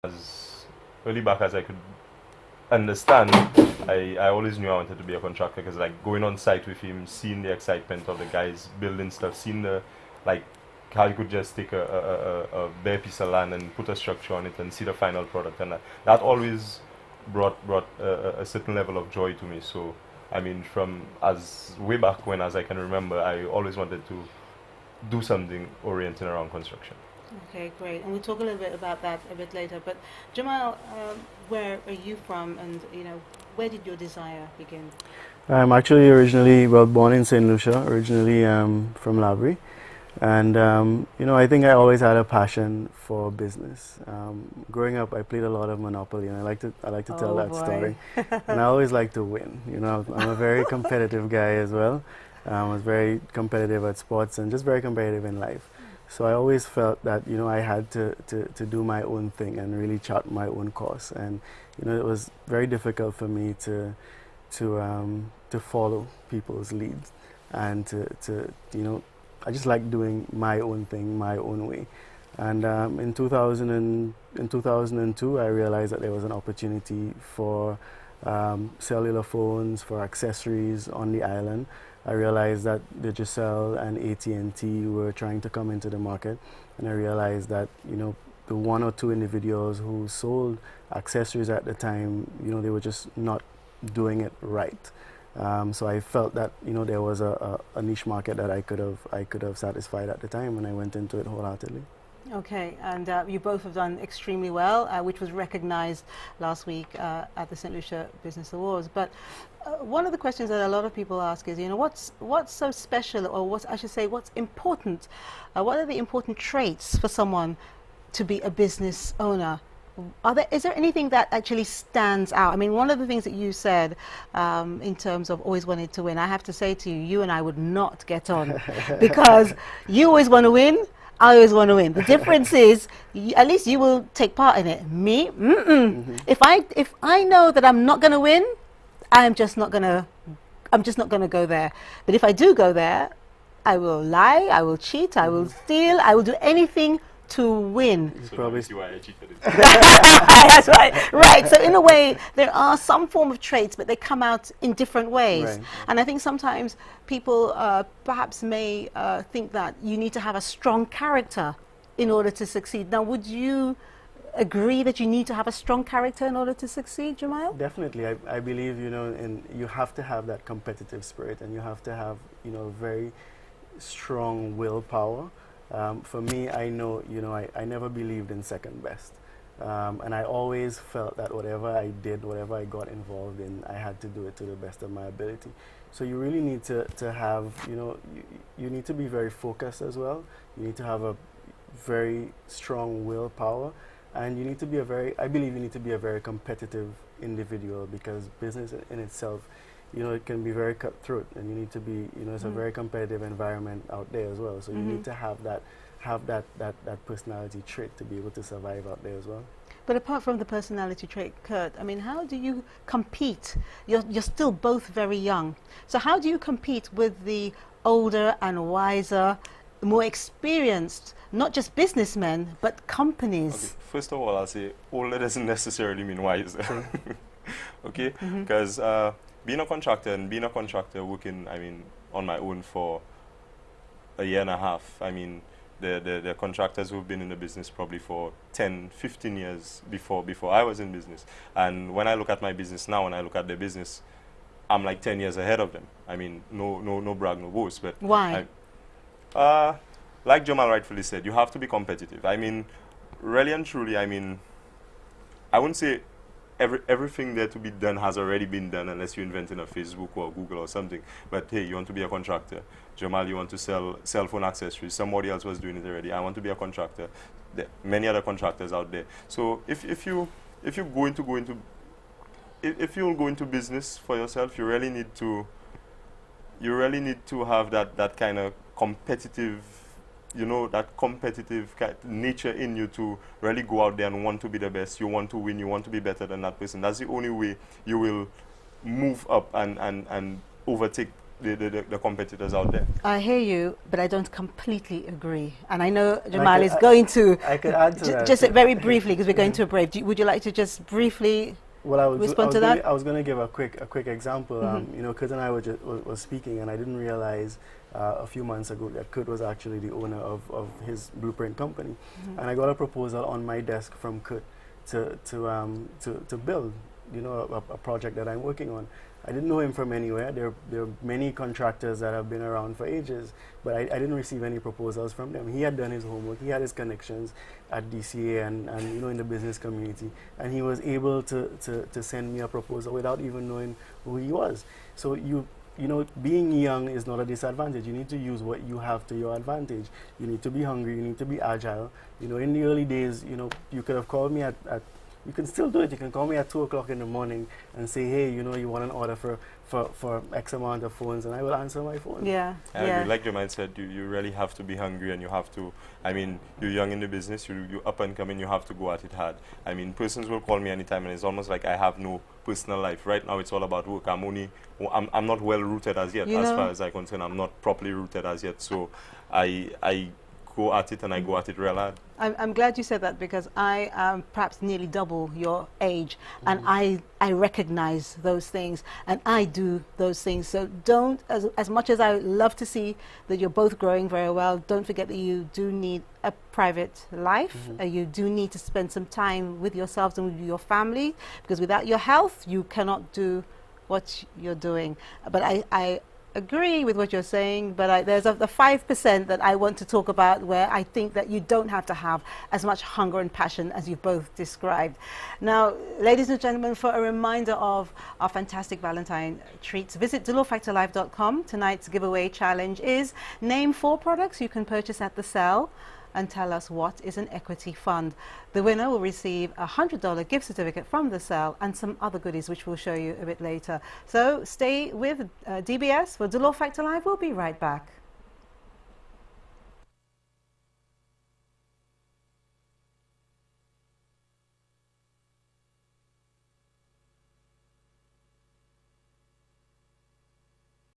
as early back as I could understand, I always knew I wanted to be a contractor because like going on site with him, seeing the excitement of the guys building stuff, seeing the like how you could just take a bare piece of land and put a structure on it and see the final product, and that always brought a certain level of joy to me. So I mean, from as way back when as I can remember, I always wanted to do something oriented around construction. Okay, great. And we'll talk a little bit about that a bit later. But Jamal, where are you from, and where did your desire begin? I'm actually originally, well, born in St. Lucia, originally from Labrie. And, I think I always had a passion for business. Growing up, I played a lot of Monopoly, and I like to tell Oh that boy. story. And I always like to win. I'm a very competitive guy as well. I was very competitive at sports and just very competitive in life. So I always felt that, I had to do my own thing and really chart my own course. And, it was very difficult for me to follow people's leads and I just like doing my own thing, my own way. And in 2002, I realized that there was an opportunity for cellular phones, for accessories on the island. I realized that Digicel and AT&T were trying to come into the market, and I realized that the one or two individuals who sold accessories at the time, they were just not doing it right. So I felt that there was a niche market that I could have satisfied at the time, and I went into it wholeheartedly. Okay, and you both have done extremely well, which was recognized last week at the St. Lucia Business Awards. But one of the questions that a lot of people ask is, what's so special, or what's important? What are the important traits for someone to be a business owner? Is there anything that actually stands out? I mean, one of the things that you said in terms of always wanting to win, I have to say to you, you and I would not get on because you always want to win. I always want to win. The difference is, at least you will take part in it. Me, If I know that I'm not going to win, I'm just not going to. I'm just not going to go there. But if I do go there, I will lie. I will cheat. I will steal. I will do anything to win. It's So now you probably see why I cheated. That's right. Right. So in a way, there are some form of traits, but they come out in different ways. right. And I think sometimes people perhaps may think that you need to have a strong character in order to succeed. Now, would you agree that you need to have a strong character in order to succeed, Jamal? Definitely, I believe you have to have that competitive spirit, and you have to have very strong willpower. For me, I know I never believed in second best, and I always felt that whatever I did, whatever I got involved in, I had to do it to the best of my ability. So you really need to have you need to be very focused as well. You need to have a very strong willpower, and you need to be I believe you need to be a very competitive individual, because business in itself, it can be very cutthroat, and you need to be, it's a very competitive environment out there as well. So you need to have that personality trait to be able to survive out there as well. But apart from the personality trait, Kurt, I mean, how do you compete? You're still both very young. So how do you compete with the older and wiser, more experienced, not just businessmen, but companies? Okay, first of all, I'll say older doesn't necessarily mean wiser. Okay, because being a contractor working, I mean, on my own for a year and a half, I mean, the contractors who've been in the business probably for 10, 15 years before I was in business. And when I look at my business now, and I look at their business, I'm like 10 years ahead of them. I mean, no brag, no boast, but Why? like Jamal rightfully said, you have to be competitive. I mean, really and truly, I mean, I wouldn't say everything there to be done has already been done, unless you invent in a Facebook or Google or something. But hey, you want to be a contractor. Jamal, you want to sell cell phone accessories. Somebody else was doing it already. I want to be a contractor. There are many other contractors out there. So if you go into business for yourself, you really need to have that kind of competitive, that competitive nature in you, to really go out there and want to be the best. You want to win. You want to be better than that person. That's the only way you will move up and overtake the competitors out there. I hear you, but I don't completely agree. And I know JERMILE is going to... I could add to that. Just very briefly, because we're going to a break. Would you like to just briefly respond to that? I was going to give a quick example. You know, Kurt and I were speaking, and I didn't realize a few months ago that Kurt was actually the owner of his blueprint company. And I got a proposal on my desk from Kurt to build, you know, a project that I'm working on. I didn't know him from anywhere. There are many contractors that have been around for ages, but I didn't receive any proposals from them. He had done his homework. He had his connections at DCA and you know, in the business community, and he was able to send me a proposal without even knowing who he was. So you know, being young is not a disadvantage. You need to use what you have to your advantage. You need to be hungry. You need to be agile. You know, in the early days, you know, you could have called me at you can still do it. You can call me at 2 o'clock in the morning and say, hey, you know, you want an order for X amount of phones, and I will answer my phone. Yeah. Like JERMILE said, you really have to be hungry, and you have to, I mean, you're young in the business, you're up and coming, you have to go at it hard. I mean, persons will call me anytime, and it's almost like I have no personal life. Right now, it's all about work. I'm not well rooted as yet, as far as I'm concerned. I'm not properly rooted as yet, so I go at it, and I go at it real hard. I'm glad you said that, because I am perhaps nearly double your age, and I recognize those things, and I do those things. So don't, as much as I love to see that you're both growing very well, don't forget that you do need a private life. You do need to spend some time with yourselves and with your family, because without your health, you cannot do what you're doing. But I agree with what you're saying, but there's the 5% that I want to talk about, where I think that you don't have to have as much hunger and passion as you've both described. Now, ladies and gentlemen, for a reminder of our fantastic Valentine treats, visit DeLawFactorLive.com. Tonight's giveaway challenge is name 4 products you can purchase at the cell and tell us what is an equity fund. The winner will receive a $100 gift certificate from the cell and some other goodies, which we'll show you a bit later. So stay with DBS for DeLaw Factor Live. We'll be right back.